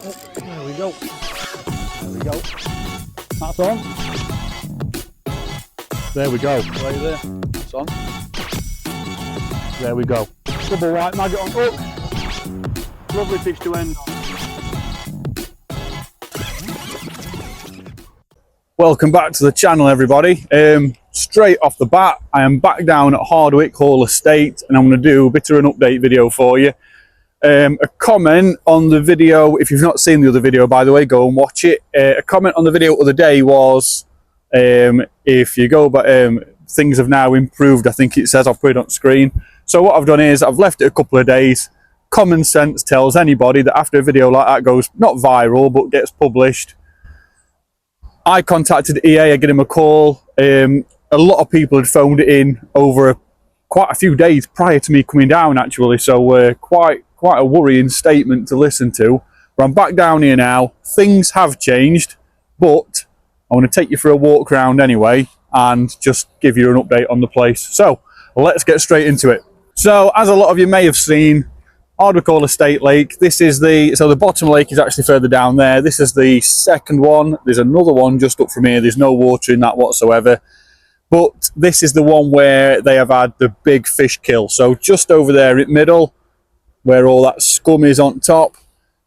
There we go. There we go. That's on. There we go. Right there. That's on. There we go. Double white maggot on hook. Lovely fish to end on. Welcome back to the channel, everybody. Straight off the bat, I am back down at Hardwick Hall Estate, and I'm going to do a bit of an update video for you. A comment on the video, if you've not seen the other video, by the way, go and watch it. A comment on the video of the day was, if you go back, things have now improved, I think it says. I'll put it on screen. So what I've done is I've left it a couple of days. Common sense tells anybody that after a video like that goes not viral but gets published, I contacted EA, I gave him a call. A lot of people had phoned it in over quite a few days prior to me coming down, actually, so quite a worrying statement to listen to. But I'm back down here now. Things have changed, but I want to take you for a walk around anyway and just give you an update on the place. So let's get straight into it. So as a lot of you may have seen, Hardwick Hall Estate Lake, this is the bottom lake is actually further down there. This is the second one. There's another one just up from here. There's no water in that whatsoever. But this is the one where they have had the big fish kill. So just over there in middle, where all that scum is on top,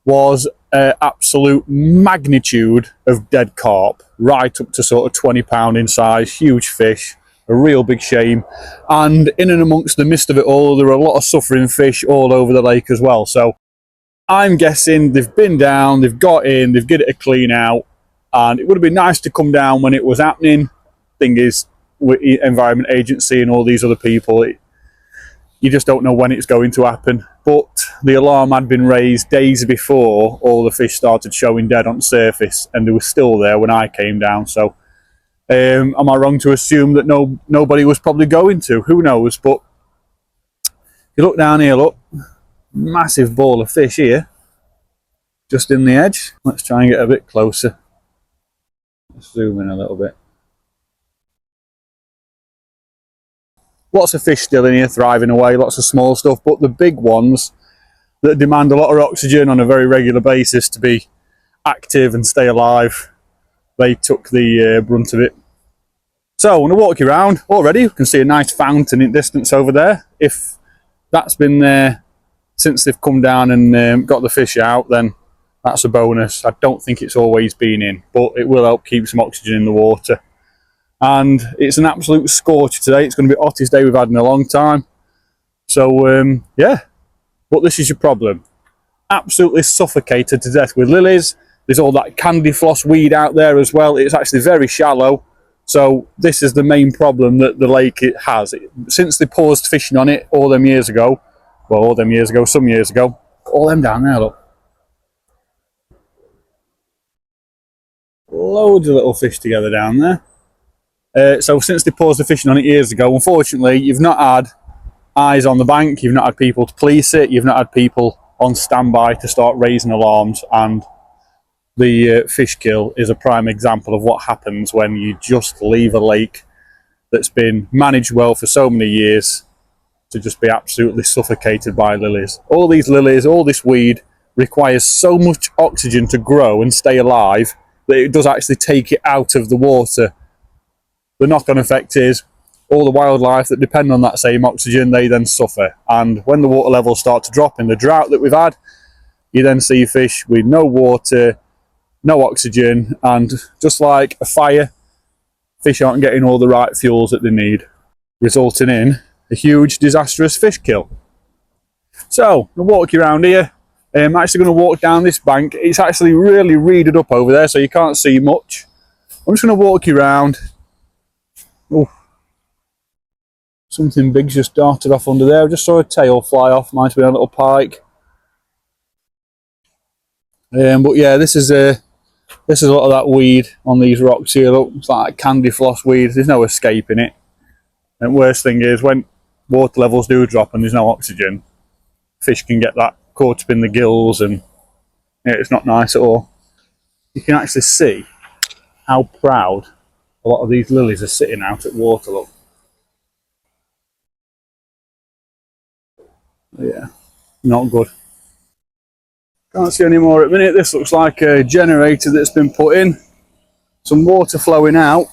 was an absolute magnitude of dead carp, right up to sort of 20 pound in size, huge fish. A real big shame. And in and amongst the midst of it all, there were a lot of suffering fish all over the lake as well. So I'm guessing they've been down, they've got in, they've given it a clean out, and it would have been nice to come down when it was happening. Thing is, with Environment Agency and all these other people, you just don't know when it's going to happen. But the alarm had been raised days before all the fish started showing dead on the surface, and they were still there when I came down. So am I wrong to assume that nobody was probably going to? Who knows? But if you look down here, look, massive ball of fish here, just in the edge. Let's try and get a bit closer. Let's zoom in a little bit. Lots of fish still in here, thriving away, lots of small stuff, but the big ones that demand a lot of oxygen on a very regular basis to be active and stay alive, they took the brunt of it. So I'm going to walk you around. Already you can see a nice fountain in distance over there. If that's been there since they've come down and got the fish out, then that's a bonus. I don't think it's always been in, but it will help keep some oxygen in the water. And it's an absolute scorcher today. It's going to be the hottest day we've had in a long time. So yeah, but this is your problem. Absolutely suffocated to death with lilies. There's all that candy floss weed out there as well. It's actually very shallow. So this is the main problem that the lake has. Since they paused fishing on it all them years ago, well, all them years ago, some years ago, all them down there, look. Loads of little fish together down there. So since they paused the fishing on it years ago, unfortunately, you've not had eyes on the bank, you've not had people to police it, you've not had people on standby to start raising alarms, and the fish kill is a prime example of what happens when you just leave a lake that's been managed well for so many years to just be absolutely suffocated by lilies. All these lilies, all this weed requires so much oxygen to grow and stay alive that it does actually take it out of the water. The knock-on effect is all the wildlife that depend on that same oxygen, they then suffer. And when the water levels start to drop in the drought that we've had, you then see fish with no water, no oxygen, and just like a fire, fish aren't getting all the right fuels that they need, resulting in a huge disastrous fish kill. So I'll walk you around here. I'm actually going to walk down this bank. It's actually really reeded up over there, so you can't see much. I'm just going to walk you around. Oh, something big's just darted off under there. I just saw a tail fly off. Might be a little pike. But yeah, this is a lot of that weed on these rocks here. Look, it's like candy floss weed. There's no escaping it. And worst thing is when water levels do drop and there's no oxygen, fish can get that caught up in the gills, and yeah, it's not nice at all. You can actually see how proud a lot of these lilies are sitting out at water, look. Yeah, not good. Can't see any more at the minute. This looks like a generator that's been put in. Some water flowing out,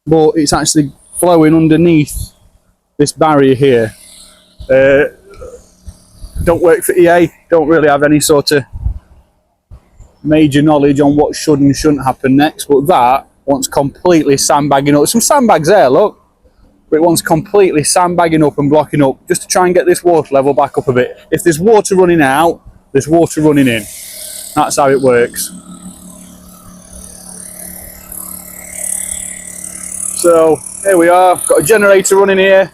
but it's actually flowing underneath this barrier here. Don't work for EA, don't really have any sort of major knowledge on what should and shouldn't happen next, but that wants completely sandbagging up. Some sandbags there, look, but it wants completely sandbagging up and blocking up just to try and get this water level back up a bit. If there's water running out, there's water running in. That's how it works. So here we are, got a generator running here,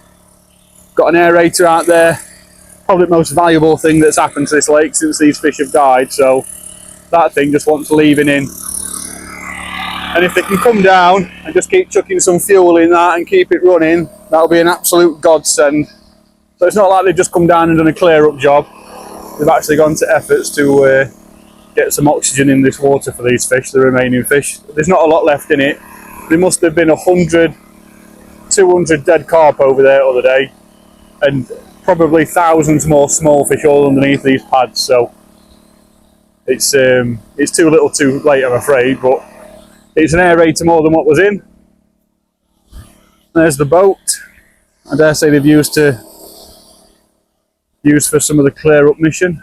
got an aerator out there. Probably the most valuable thing that's happened to this lake since these fish have died, so that thing just wants leaving in. And if they can come down and just keep chucking some fuel in that and keep it running, that'll be an absolute godsend. So it's not like they've just come down and done a clear up job. They've actually gone to efforts to get some oxygen in this water for these fish, the remaining fish. There's not a lot left in it. There must have been 100, 200 dead carp over there the other day, and probably thousands more small fish all underneath these pads. So it's too little too late, I'm afraid, but it's an aerator more than what was in. There's the boat. I dare say they've used for some of the clear up mission.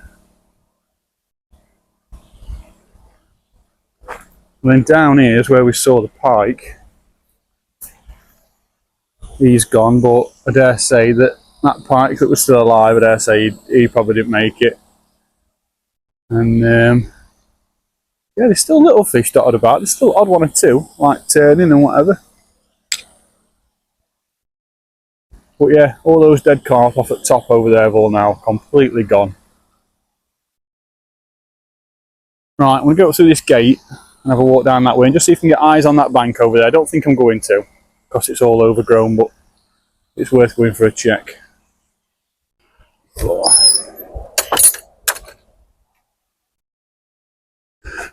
And then down here is where we saw the pike. He's gone, but I dare say that pike that was still alive, I dare say he probably didn't make it. And yeah, there's still little fish dotted about. There's still odd one or two, like turning and whatever. But yeah, all those dead carp off at top over there have all now completely gone. Right, I'm going to go through this gate and have a walk down that way and just see if I can get eyes on that bank over there. I don't think I'm going to, because it's all overgrown, but it's worth going for a check. Oh.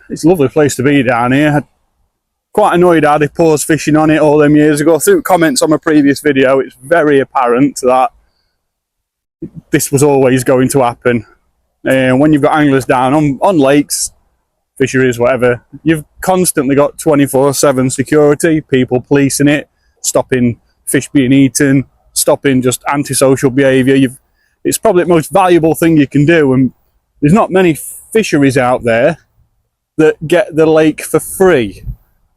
It's a lovely place to be down here. Quite annoyed how they paused fishing on it all them years ago. Through comments on my previous video, it's very apparent that this was always going to happen. And when you've got anglers down on lakes, fisheries, whatever, you've constantly got 24/7 security, people policing it, stopping fish being eaten, stopping just antisocial behaviour. It's probably the most valuable thing you can do, and there's not many fisheries out there that get the lake for free.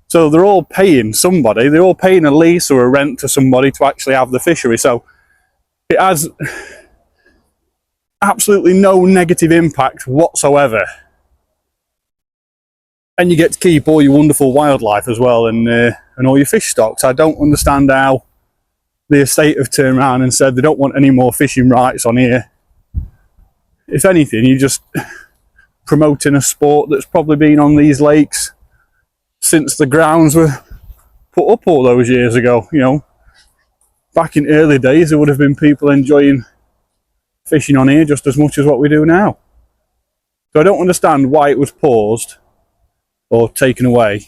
So they're all paying somebody, they're all paying a lease or a rent to somebody to actually have the fishery. So it has absolutely no negative impact whatsoever. And you get to keep all your wonderful wildlife as well, and all your fish stocks. I don't understand how the estate have turned around and said they don't want any more fishing rights on here. If anything, you're just promoting a sport that's probably been on these lakes since the grounds were put up all those years ago. You know, back in early days, there would have been people enjoying fishing on here just as much as what we do now. So I don't understand why it was paused or taken away,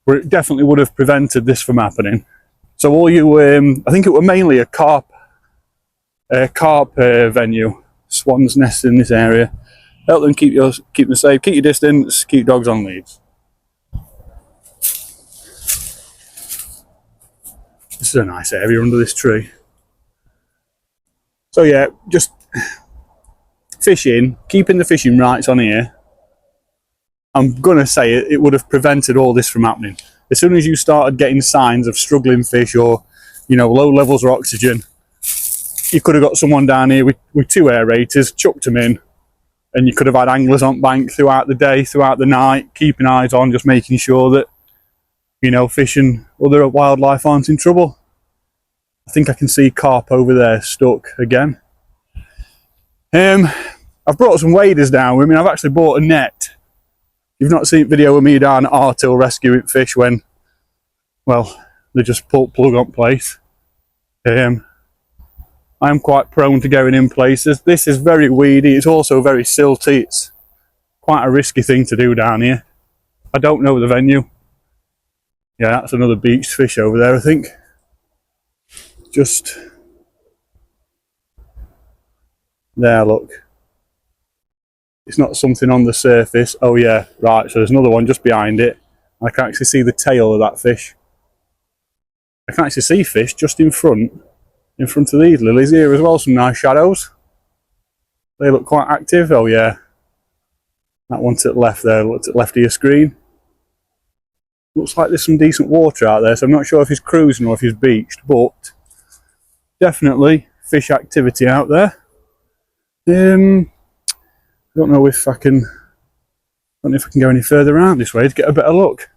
but it definitely would have prevented this from happening. So all you, I think it was mainly a carp venue. Swans nest in this area. Help them keep them safe, keep your distance, keep dogs on leads. This is a nice area under this tree. So yeah, just fishing, keeping the fishing rights on here. I'm gonna say it would have prevented all this from happening. As soon as you started getting signs of struggling fish or, you know, low levels of oxygen, you could have got someone down here with 2 aerators, chucked them in, and you could have had anglers on bank throughout the day, throughout the night, keeping eyes on, just making sure that, you know, fish and other wildlife aren't in trouble. I think I can see carp over there stuck again. I've brought some waders down with me. I've actually bought a net. You've not seen a video of me down at Artil rescuing fish when, well, they just pull plug on place. I'm quite prone to going in places. This is very weedy. It's also very silty. It's quite a risky thing to do down here. I don't know the venue. Yeah, that's another beached fish over there, I think. Just there, look. It's not something on the surface. Oh yeah, right, so there's another one just behind it. I can actually see the tail of that fish. I can actually see fish just in front of these lilies here as well, some nice shadows. They look quite active. Oh yeah, that one to the left there, look to the left of your screen. Looks like there's some decent water out there, so I'm not sure if he's cruising or if he's beached, but definitely fish activity out there. I don't know if I can go any further around this way to get a better look.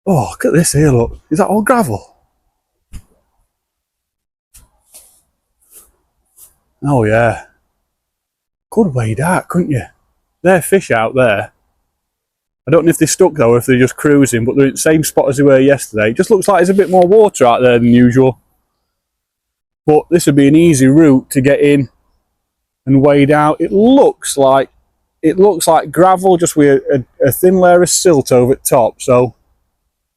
Oh, look at this here, look. Is that all gravel? Oh yeah. Could wade out, couldn't you? There are fish out there. I don't know if they're stuck though, or if they're just cruising, but they're in the same spot as they were yesterday. It just looks like there's a bit more water out there than usual. But this would be an easy route to get in and wade out. It looks like gravel, just with a thin layer of silt over the top. So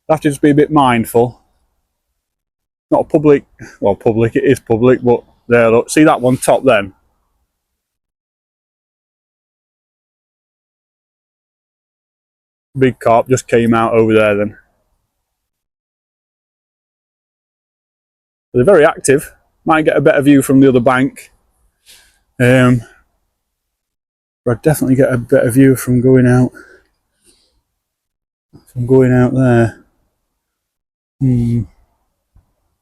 I have to just be a bit mindful. Not a public, well, public, it is public, but there, look, see that one top then? Big carp just came out over there then. They're very active. Might get a better view from the other bank. But I'd definitely get a better view from going out. There.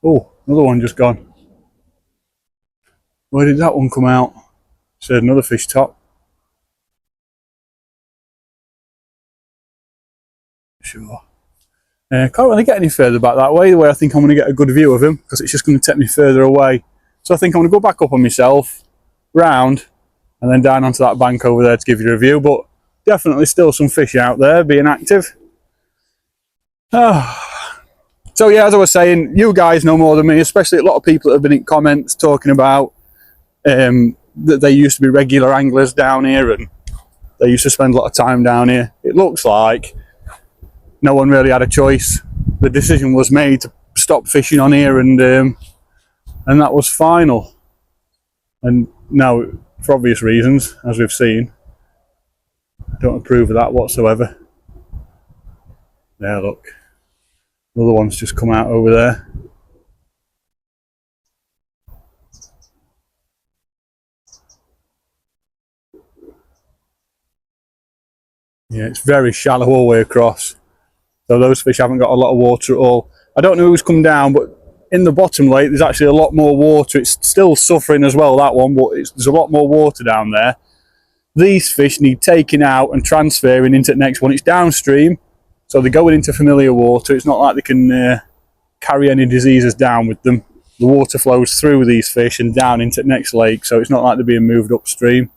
Oh, another one just gone. Where did that one come out? Said another fish top. Sure. Can't really get any further back that way, the way I think I'm going to get a good view of him, because it's just going to take me further away. So I think I'm going to go back up on myself, round, and then down onto that bank over there to give you a view. But definitely still some fish out there being active. So yeah, as I was saying, you guys know more than me, especially a lot of people that have been in comments talking about that they used to be regular anglers down here and they used to spend a lot of time down here. It looks like no one really had a choice. The decision was made to stop fishing on here, and that was final. And now, for obvious reasons, as we've seen, I don't approve of that whatsoever. There, look. Another one's just come out over there. Yeah, it's very shallow all the way across. So those fish haven't got a lot of water at all. I don't know who's come down, but in the bottom lake there's actually a lot more water. It's still suffering as well, that one, but there's a lot more water down there. These fish need taking out and transferring into the next one. It's downstream, so they're going into familiar water. It's not like they can carry any diseases down with them. The water flows through these fish and down into the next lake, so it's not like they're being moved upstream.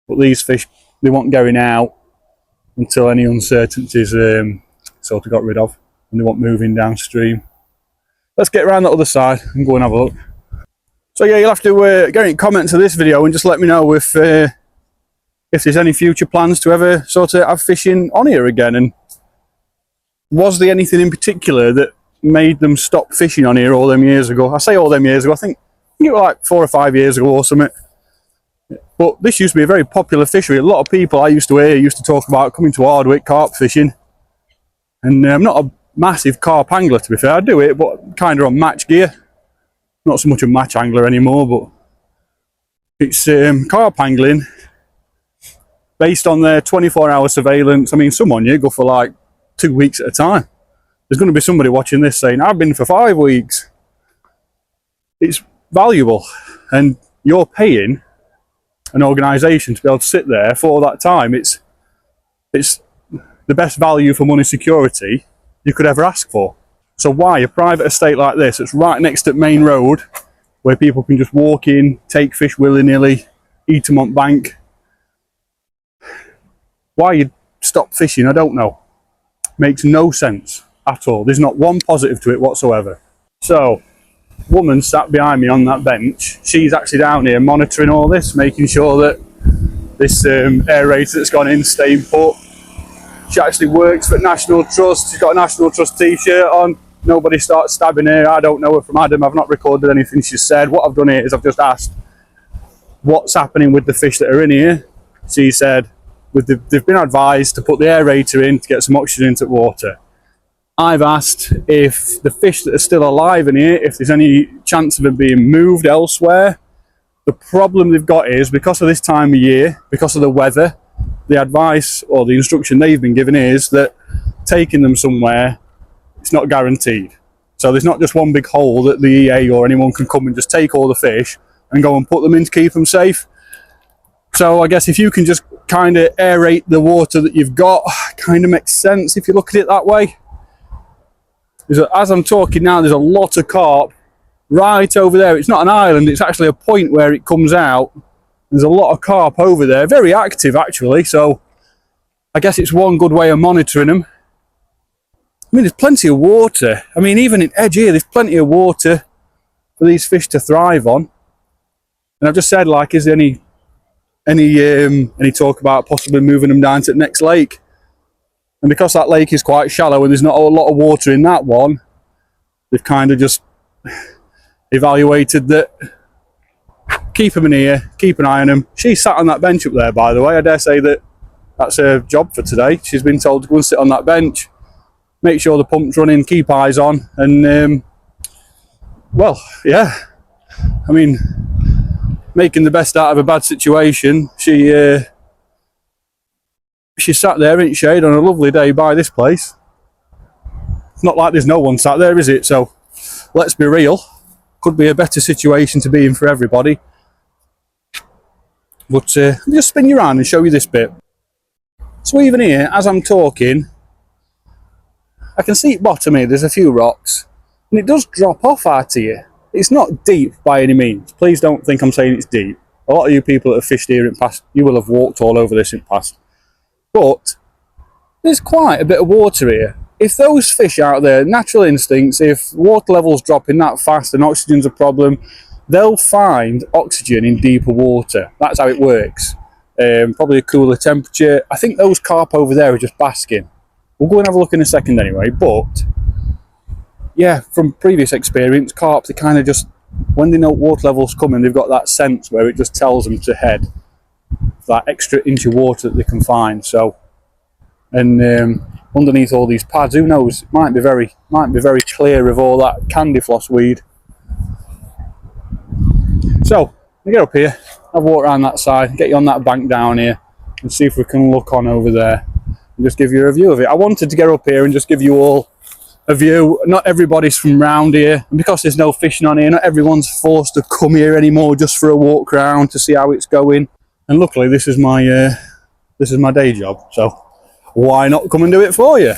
But these fish, they won't going out until any uncertainties sort of got rid of, and they won't moving downstream. Let's get around the other side and go and have a look. So yeah, you'll have to get in comments of this video and just let me know if there's any future plans to ever sort of have fishing on here again, and was there anything in particular that made them stop fishing on here all them years ago? I say all them years ago, I think it was like 4 or 5 years ago or something. But this used to be a very popular fishery. A lot of people I used to hear used to talk about coming to Hardwick carp fishing. And I'm not a massive carp angler, to be fair. I do it, but kind of on match gear. Not so much a match angler anymore, but it's carp angling based on their 24-hour surveillance. I mean, some on you go for like 2 weeks at a time. There's going to be somebody watching this saying, I've been for 5 weeks. It's valuable, and you're paying an organisation to be able to sit there for that time. It's the best value for money security you could ever ask for. So why a private estate like this, it's right next to the main road, where people can just walk in, take fish willy-nilly, eat them on bank? Why you'd stop fishing, I don't know. Makes no sense at all. There's not one positive to it whatsoever. So, woman sat behind me on that bench, she's actually down here monitoring all this, making sure that this aerator that's gone in staying put. She actually works for National Trust. She's got a National Trust t-shirt on. Nobody starts stabbing her. I don't know her from Adam. I've not recorded anything she's said. What I've done here is I've just asked, what's happening with the fish that are in here. She said they've been advised to put the aerator in to get some oxygen into the water. I've asked if the fish that are still alive in here, if there's any chance of them being moved elsewhere. The problem they've got is, because of this time of year, because of the weather, the advice or the instruction they've been given is that taking them somewhere, it's not guaranteed. So there's not just one big hole that the EA or anyone can come and just take all the fish and go and put them in to keep them safe. So I guess if you can just kind of aerate the water that you've got, kind of makes sense if you look at it that way. As I'm talking now, there's a lot of carp right over there. It's not an island, it's actually a point where it comes out. There's a lot of carp over there, very active actually, so I guess it's one good way of monitoring them. I mean, there's plenty of water. I mean, even in edge here, there's plenty of water for these fish to thrive on. And I've just said, like, is there any talk about possibly moving them down to the next lake? And because that lake is quite shallow and there's not a lot of water in that one, they've kind of just evaluated that keep them in here, keep an eye on them. She sat on that bench up there, by the way. I dare say that's her job for today. She's been told to go and sit on that bench, make sure the pump's running, keep eyes on, and well, yeah, I mean, making the best out of a bad situation. She sat there in shade on a lovely day by this place. It's not like there's no one sat there, is it? So let's be real, could be a better situation to be in for everybody. But let me just spin you around and show you this bit. So even here, as I'm talking, I can see at bottom here, there's a few rocks, and it does drop off out here. It's not deep by any means. Please don't think I'm saying it's deep. A lot of you people that have fished here in the past, you will have walked all over this in the past. But there's quite a bit of water here. If those fish out there, natural instincts, if water levels dropping that fast and oxygen's a problem, they'll find oxygen in deeper water. That's how it works. Probably a cooler temperature. I think those carp over there are just basking. We'll go and have a look in a second anyway, but yeah, from previous experience, carp, they kind of just, when they know water levels coming, they've got that sense where it just tells them to head for that extra inch of water that they can find. So, and underneath all these pads, who knows, it might be very clear of all that candy floss weed. So, we get up here, have a walk around that side, get you on that bank down here, and see if we can look on over there and just give you a view of it. I wanted to get up here and just give you all a view. Not everybody's from round here, and because there's no fishing on here, not everyone's forced to come here anymore just for a walk around to see how it's going. And luckily, this is my day job, so why not come and do it for you?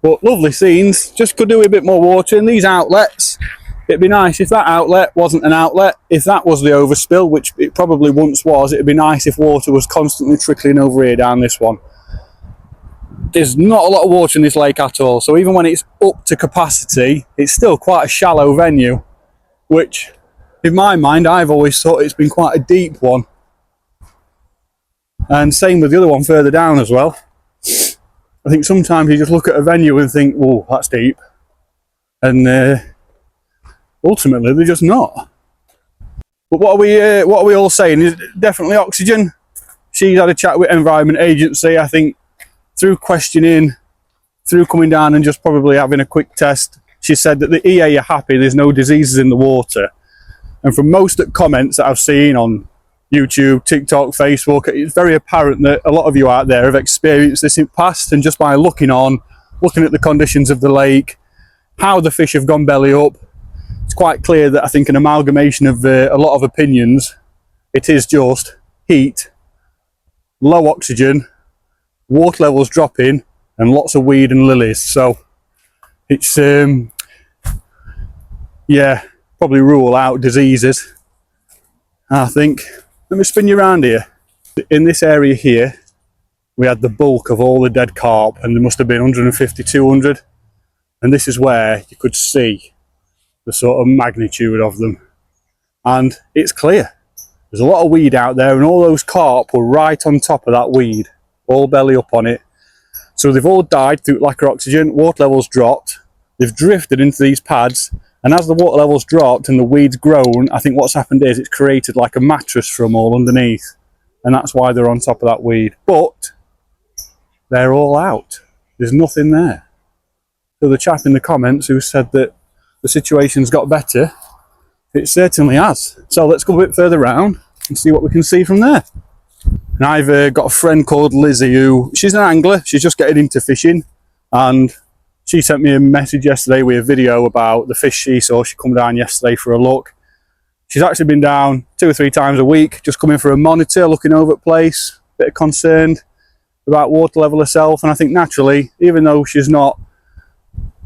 But lovely scenes. Just could do with a bit more water in these outlets. It'd be nice if that outlet wasn't an outlet. If that was the overspill, which it probably once was, it'd be nice if water was constantly trickling over here down this one. There's not a lot of water in this lake at all, so even when it's up to capacity, it's still quite a shallow venue, which in my mind, I've always thought it's been quite a deep one. And same with the other one further down as well. I think sometimes you just look at a venue and think, oh, that's deep. And ultimately, they're just not. But what are we all saying? Is definitely oxygen. She's had a chat with Environment Agency, I think, through questioning, through coming down and just probably having a quick test. She said that the EA are happy, there's no diseases in the water. And from most of the comments that I've seen on YouTube, TikTok, Facebook, it's very apparent that a lot of you out there have experienced this in the past, and just by looking at the conditions of the lake, how the fish have gone belly up, it's quite clear that I think an amalgamation of a lot of opinions, it is just heat, low oxygen, water levels dropping, and lots of weed and lilies. So it's yeah, probably rule out diseases, I think. Let me spin you around here. In this area here, we had the bulk of all the dead carp, and there must have been 150, 200. And this is where you could see the sort of magnitude of them. And it's clear. There's a lot of weed out there, and all those carp were right on top of that weed, all belly up on it. So they've all died through lack of oxygen, water levels dropped, they've drifted into these pads, And as the water levels dropped and the weeds grown, I think what's happened is it's created like a mattress for them all underneath. And that's why they're on top of that weed. But they're all out. There's nothing there. So the chap in the comments who said that the situation's got better, it certainly has. So let's go a bit further around and see what we can see from there. And I've got a friend called Lizzie who, she's an angler, she's just getting into fishing, and she sent me a message yesterday with a video about the fish she saw. She come down yesterday for a look. She's actually been down 2 or 3 times a week, just coming for a monitor, looking over at place, a bit concerned about water level herself. And I think naturally, even though she's not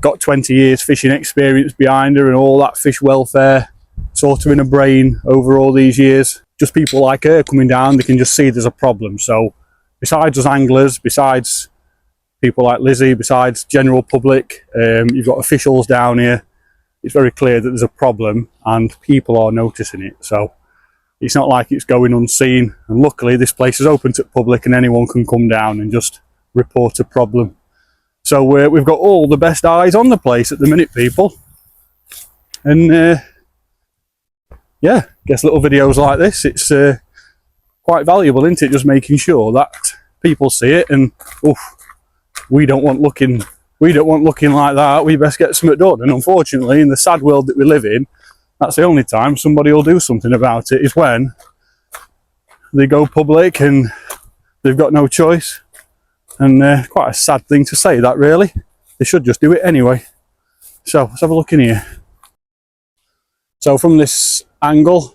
got 20 years fishing experience behind her and all that fish welfare sort of in her brain over all these years, just people like her coming down, they can just see there's a problem. So besides us anglers, besides people like Lizzie, besides general public, you've got officials down here. It's very clear that there's a problem and people are noticing it. So it's not like it's going unseen. And luckily this place is open to the public and anyone can come down and just report a problem. So we've got all the best eyes on the place at the minute, people. And yeah, I guess little videos like this, it's quite valuable, isn't it? Just making sure that people see it and, oof, we don't want looking like that. We best get something done. And unfortunately, in the sad world that we live in, that's the only time somebody will do something about it, is when they go public and they've got no choice. And quite a sad thing to say that, really. They should just do it anyway. So let's have a look in here. So from this angle,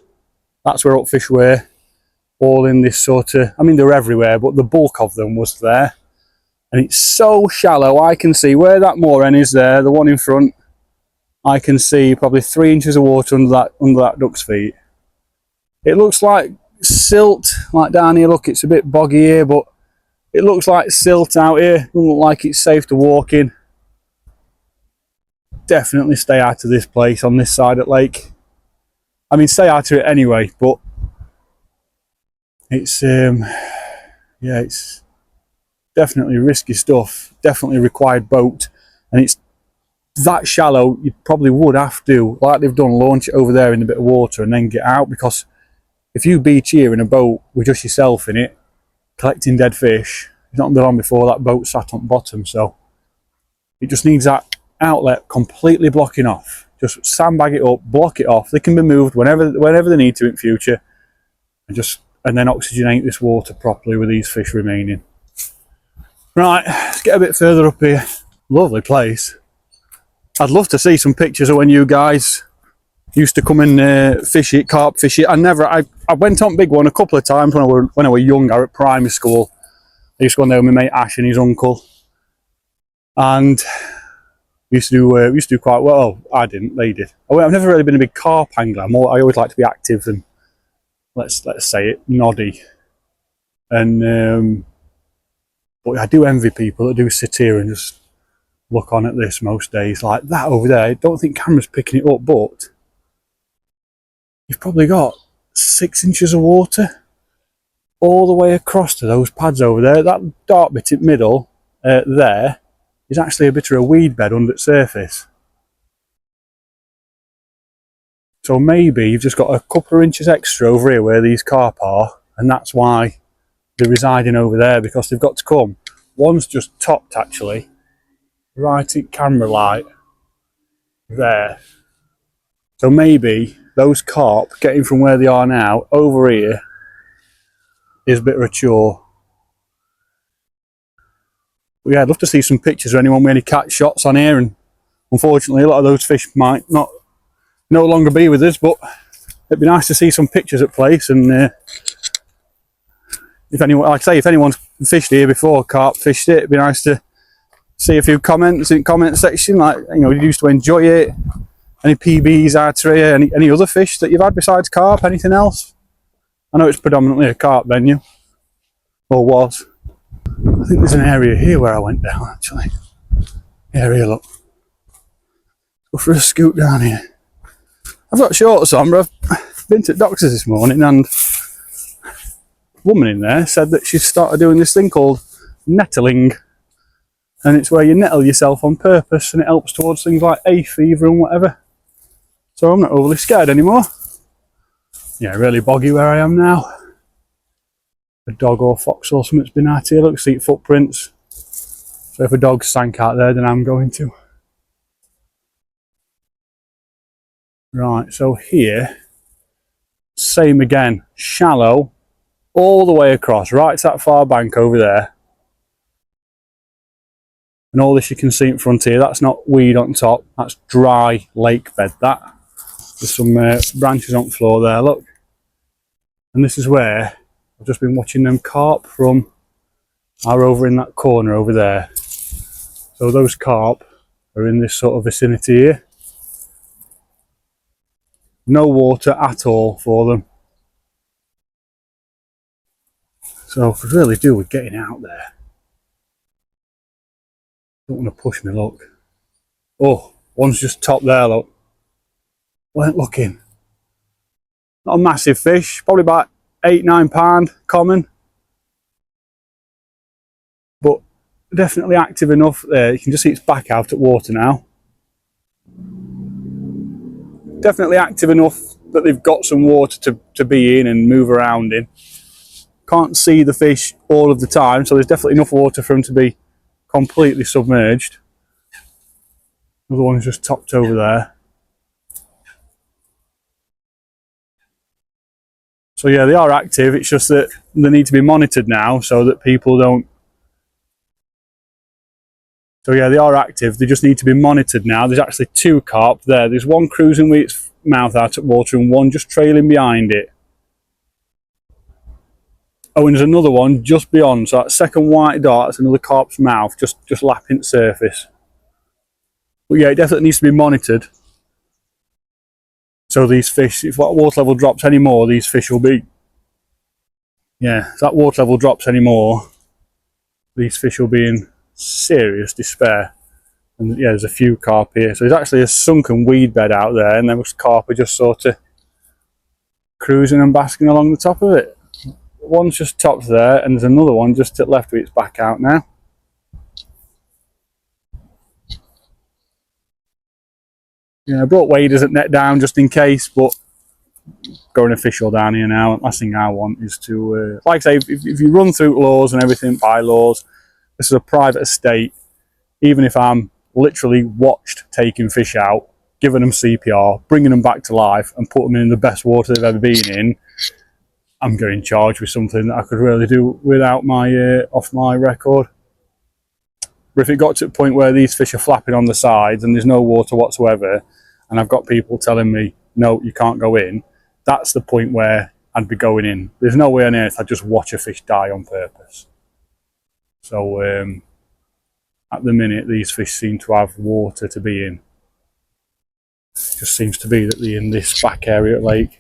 that's where upfish were, all in this sort of, I mean they're everywhere, but the bulk of them was there. And it's so shallow, I can see where that moor end is there, the one in front, I can see probably 3 inches of water under that duck's feet. It looks like silt, like down here, look, it's a bit boggy here, but it looks like silt out here. Doesn't look like it's safe to walk in. Definitely stay out of this place on this side of the lake. I mean, stay out of it anyway, but it's yeah, it's definitely risky stuff. Definitely required boat, and it's that shallow. You probably would have to, like they've done, launch it over there in a bit of water and then get out, because if you beach here in a boat with just yourself in it, collecting dead fish, it's not been long before that boat sat on bottom. So it just needs that outlet completely blocking off. Just sandbag it up, block it off. They can be moved whenever they need to in future, and then oxygenate this water properly with these fish remaining. Right, let's get a bit further up here. Lovely place. I'd love to see some pictures of when you guys used to come and fish it, carp fish it. I went on big one a couple of times when I was younger at primary school. I used to go on there with my mate Ash and his uncle, and we used to do quite well. I didn't, they did. I've never really been a big carp angler. I always like to be active and let's say it, noddy. And but I do envy people that do sit here and just look on at this most days. Like that over there, I don't think camera's picking it up, but you've probably got 6 inches of water all the way across to those pads over there. That dark bit in the middle there is actually a bit of a weed bed under the surface. So maybe you've just got a couple of inches extra over here where these carp are, and that's why they're residing over there, because they've got to come. One's just topped actually, right at camera light there. So maybe those carp getting from where they are now over here is a bit of a chore. But yeah, I'd love to see some pictures of anyone with any catch shots on here, and unfortunately a lot of those fish might no longer be with us, but it'd be nice to see some pictures at place. And if anyone, like I say, if anyone's fished here before, carp fished it, it'd be nice to see a few comments in the comment section, like, you know, you used to enjoy it, any PBs out here, any other fish that you've had besides carp, anything else? I know it's predominantly a carp venue, or was. I think there's an area here where I went down actually. Yeah, here, look. Go for a scoot down here. I've got shorts on, but I've been to the doctor's this morning, and a woman in there said that she's started doing this thing called nettling, and it's where you nettle yourself on purpose, and it helps towards things like hay fever and whatever. So I'm not overly scared anymore. Yeah, really boggy where I am now. A dog or fox or something's been out here. Look, see footprints. So if a dog sank out there, then I'm going to. Right, so here, same again, shallow, all the way across, right to that far bank over there. And all this you can see in front here, that's not weed on top, that's dry lake bed, that. There's some branches on the floor there, look. And this is where I've just been watching them carp from, are over in that corner over there. So those carp are in this sort of vicinity here. No water at all for them. So I could really do with getting out there. Don't want to push me, look. Oh, one's just top there, look. Weren't looking. Not a massive fish, probably about 8-9 pound common. But definitely active enough there. You can just see its back out at water now. Definitely active enough that they've got some water to be in and move around in. Can't see the fish all of the time, so there's definitely enough water for them to be completely submerged. Another one's just topped over there. So yeah, they are active, it's just that they need to be monitored now so that people don't... So yeah, they are active, they just need to be monitored now. There's actually 2 carp there. There's one cruising with its mouth out at water and one just trailing behind it. Oh, and there's another one just beyond, so that second white dot, that's another carp's mouth, just lapping the surface. But yeah, it definitely needs to be monitored. So these fish, if that water level drops any more, these fish will be... Yeah, if that water level drops any more, these fish will be in serious despair. And yeah, there's a few carp here. So there's actually a sunken weed bed out there, and those carp are just sort of cruising and basking along the top of it. One's just topped there, and there's another one just to the left with its back out now. Yeah, I brought waders at net down just in case, but going official down here now. Last thing I want is to, like I say, if you run through laws and everything, bylaws, this is a private estate. Even if I'm literally watched taking fish out, giving them CPR, bringing them back to life, and put them in the best water they've ever been in, I'm getting charged with something that I could really do without my off my record. But if it got to the point where these fish are flapping on the sides and there's no water whatsoever, and I've got people telling me, no, you can't go in, that's the point where I'd be going in. There's no way on earth I'd just watch a fish die on purpose. So at the minute, these fish seem to have water to be in. It just seems to be that they're in this back area of the lake.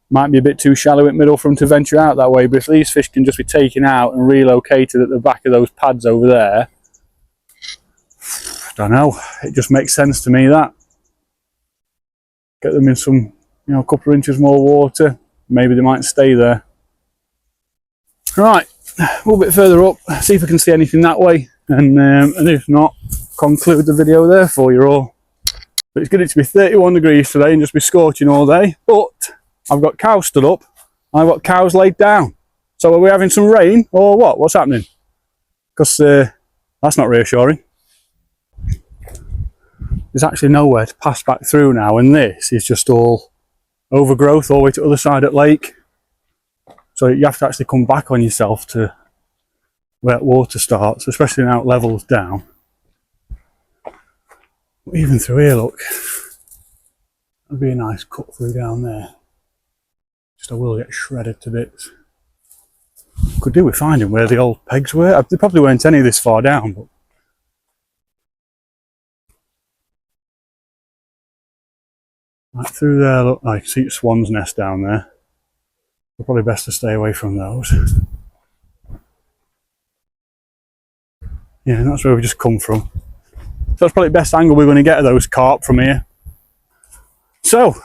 Might be a bit too shallow in the middle for them to venture out that way, but if these fish can just be taken out and relocated at the back of those pads over there, I don't know, it just makes sense to me that. Get them in some, a couple of inches more water, maybe they might stay there. Right, a little bit further up, see if I can see anything that way, and if not, conclude the video there for you all. But it's going to be 31 degrees today and just be scorching all day, but I've got cows stood up, and I've got cows laid down. So are we having some rain, or what? What's happening? Because that's not reassuring. There's actually nowhere to pass back through now, and this is just all overgrowth all the way to the other side of the lake. So you have to actually come back on yourself to where water starts, especially now it levels down. But even through here, look, that'd be a nice cut through down there. Just I will get shredded to bits. Could do with finding where the old pegs were. They probably weren't any this far down, but right through there, look, I can see a swan's nest down there. Probably best to stay away from those. Yeah, and that's where we just come from. So that's probably the best angle we're going to get of those carp from here. So,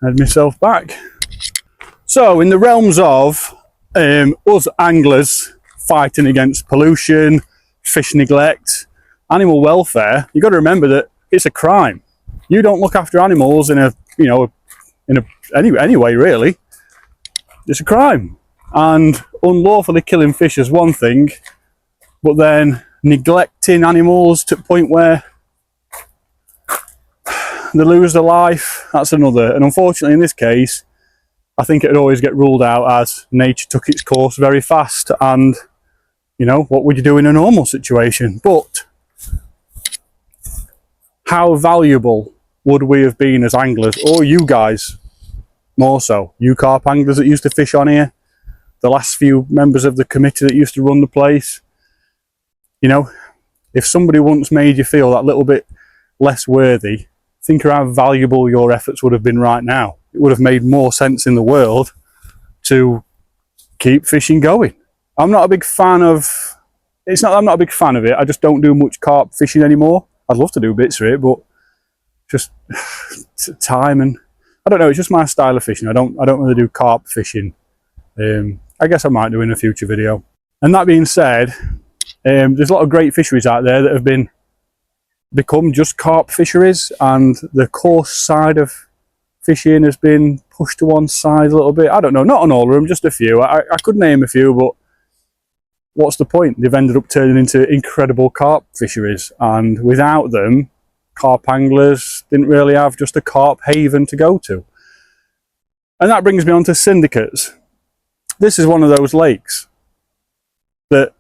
head myself back. So, in the realms of us anglers fighting against pollution, fish neglect, animal welfare, you've got to remember that it's a crime. you don't look after animals in a, you know, any way really, it's a crime. And unlawfully killing fish is one thing, but then neglecting animals to the point where they lose their life, that's another. And unfortunately in this case, I think it'd always get ruled out as nature took its course very fast, and you know, what would you do in a normal situation? But how valuable would we have been as anglers, or you guys more so, you carp anglers that used to fish on here, the last few members of the committee that used to run the place? You know, if somebody once made you feel that little bit less worthy, think of how valuable your efforts would have been right now. It would have made more sense in the world to keep fishing going. I'm not a big fan of, it's not that I'm not a big fan of it, I just don't do much carp fishing anymore. I'd love to do bits of it, but just time, and I don't know, it's just my style of fishing. I don't really do carp fishing. I guess I might do in a future video. And that being said, there's a lot of great fisheries out there that have become just carp fisheries, and the coarse side of fishing has been pushed to one side a little bit. I don't know, not on all of them, just a few. I could name a few, but what's the point? They've ended up turning into incredible carp fisheries, and without them, carp anglers didn't really have just a carp haven to go to. And that brings me on to syndicates. This is one of those lakes that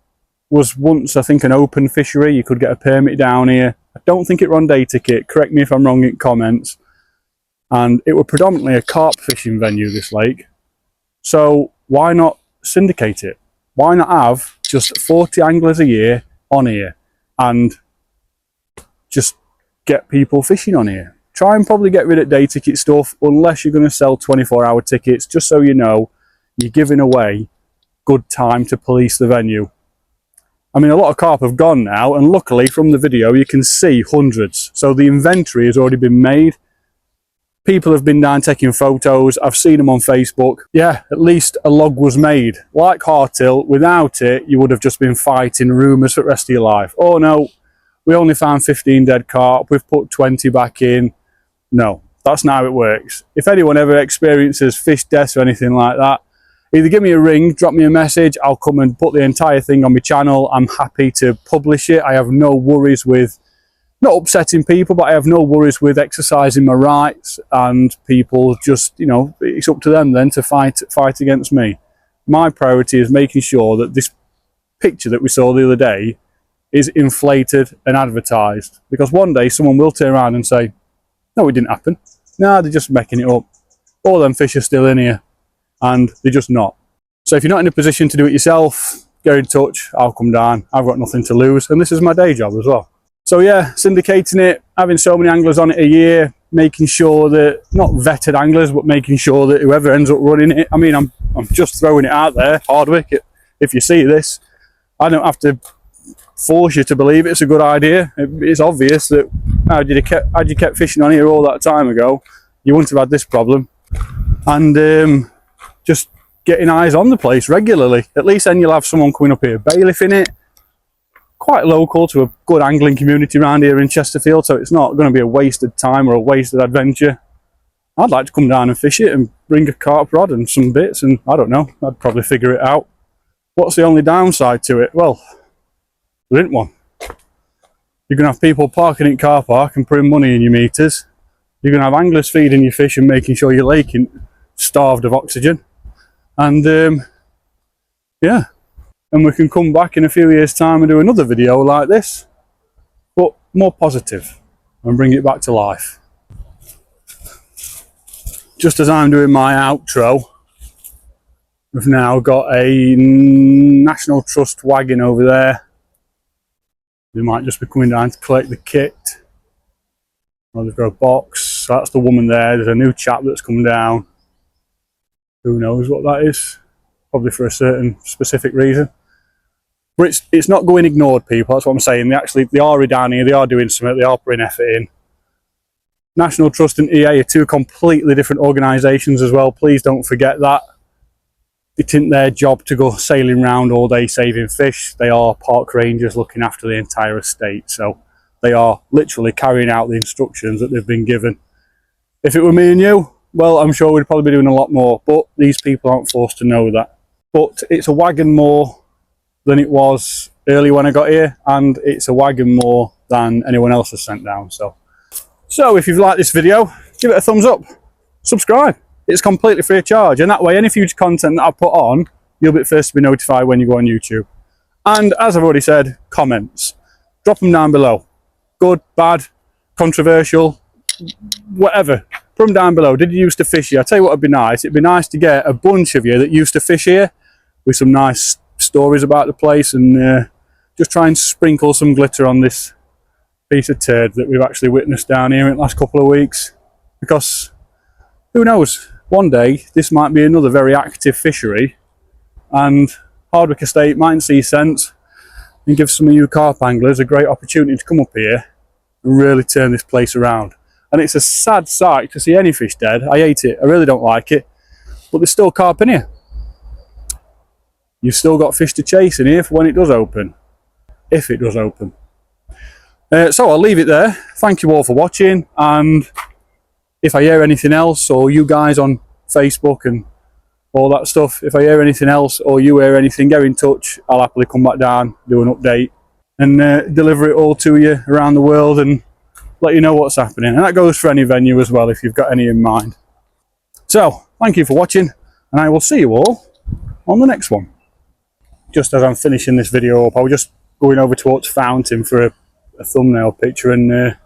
was once, I think, an open fishery. You could get a permit down here. I don't think it ran day ticket, correct me if I'm wrong in comments. And it was predominantly a carp fishing venue, this lake. So why not syndicate it? Why not have just 40 anglers a year on here and just get people fishing on here? Try and probably get rid of day ticket stuff, unless you're going to sell 24-hour tickets, just so you know you're giving away good time to police the venue. I mean, a lot of carp have gone now, and luckily from the video you can see hundreds. So the inventory has already been made. People have been down taking photos. I've seen them on Facebook. Yeah, at least a log was made. Like Hartill, without it, you would have just been fighting rumours for the rest of your life. Oh no, we only found 15 dead carp, we've put 20 back in. No, that's not how it works. If anyone ever experiences fish deaths or anything like that, either give me a ring, drop me a message, I'll come and put the entire thing on my channel. I'm happy to publish it. I have no worries with, not upsetting people, but I have no worries with exercising my rights, and people just, you know, it's up to them then to fight against me. My priority is making sure that this picture that we saw the other day is inflated and advertised, because one day someone will turn around and say, no, it didn't happen. No, they're just making it up. All them fish are still in here, and they're just not. So if you're not in a position to do it yourself, get in touch, I'll come down. I've got nothing to lose, and this is my day job as well. So yeah, syndicating it, having so many anglers on it a year, making sure that, not vetted anglers, but making sure that whoever ends up running it, I mean, I'm just throwing it out there, Hardwick, if you see this, I don't have to force you to believe it's a good idea. It's obvious that had you kept fishing on here all that time ago, you wouldn't have had this problem. And just getting eyes on the place regularly, at least then you'll have someone coming up here bailiffing it. Quite local to a good angling community around here in Chesterfield, so it's not going to be a wasted time or a wasted adventure. I'd like to come down and fish it and bring a carp rod and some bits, and I don't know, I'd probably figure it out. What's the only downside to it? Well, there isn't one. You're going to have people parking in car park and putting money in your meters. You're going to have anglers feeding your fish and making sure your lake isn't starved of oxygen. And yeah, and we can come back in a few years' time and do another video like this, but more positive, and bring it back to life. Just as I'm doing my outro, we've now got a National Trust wagon over there. They might just be coming down to collect the kit. Or they've got a box. So that's the woman there. There's a new chap that's come down. Who knows what that is? Probably for a certain specific reason. But it's not going ignored, people. That's what I'm saying. They are down here. They are doing something. They are putting effort in. National Trust and EA are two completely different organisations as well. Please don't forget that. It isn't their job to go sailing around all day saving fish. They are park rangers looking after the entire estate. So They are literally carrying out the instructions that they've been given. If it were me and you, well, I'm sure we'd probably be doing a lot more, but these people aren't forced to know that. But it's a wagon more than it was early when I got here, and it's a wagon more than anyone else has sent down. So if you've liked this video, give it a thumbs up, subscribe. It's completely free of charge, and that way any future content that I put on, you'll be the first to be notified when you go on YouTube. And as I've already said, comments, drop them down below. Good, bad, controversial, whatever. Put them down below. Did you used to fish here? I tell you what would be nice. It'd be nice to get a bunch of you that used to fish here with some nice stories about the place, and just try and sprinkle some glitter on this piece of turd that we've actually witnessed down here in the last couple of weeks. Because who knows, one day this might be another very active fishery, and Hardwick Estate might see sense and give some of you carp anglers a great opportunity to come up here and really turn this place around. And it's a sad sight to see any fish dead. I hate it, I really don't like it, but there's still carp in here. You've still got fish to chase in here for when it does open, if it does open. So I'll leave it there. Thank you all for watching, and if I hear anything else, or you guys on Facebook and all that stuff, if I hear anything else or you hear anything, get in touch. I'll happily come back down, do an update, and deliver it all to you around the world and let you know what's happening. And that goes for any venue as well, if you've got any in mind. So thank you for watching, and I will see you all on the next one. Just as I'm finishing this video up, I was just going over towards Fountain for a thumbnail picture, and a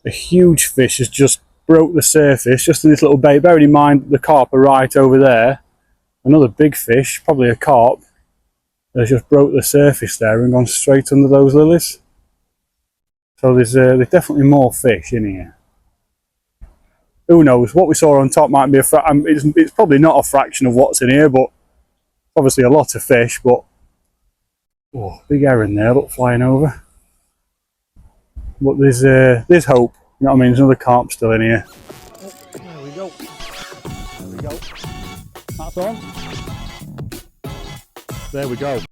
huge fish has just broke the surface just in this little bay. Bearing in mind the carp are right over there. Another big fish, probably a carp, has just broke the surface there and gone straight under those lilies. So there's definitely more fish in here. Who knows, what we saw on top might be it's probably not a fraction of what's in here, but obviously a lot of fish. But oh, big heron there, look, flying over. But there's hope, you know what I mean? There's another carp still in here. Oh, there we go. There we go. That's on. There we go.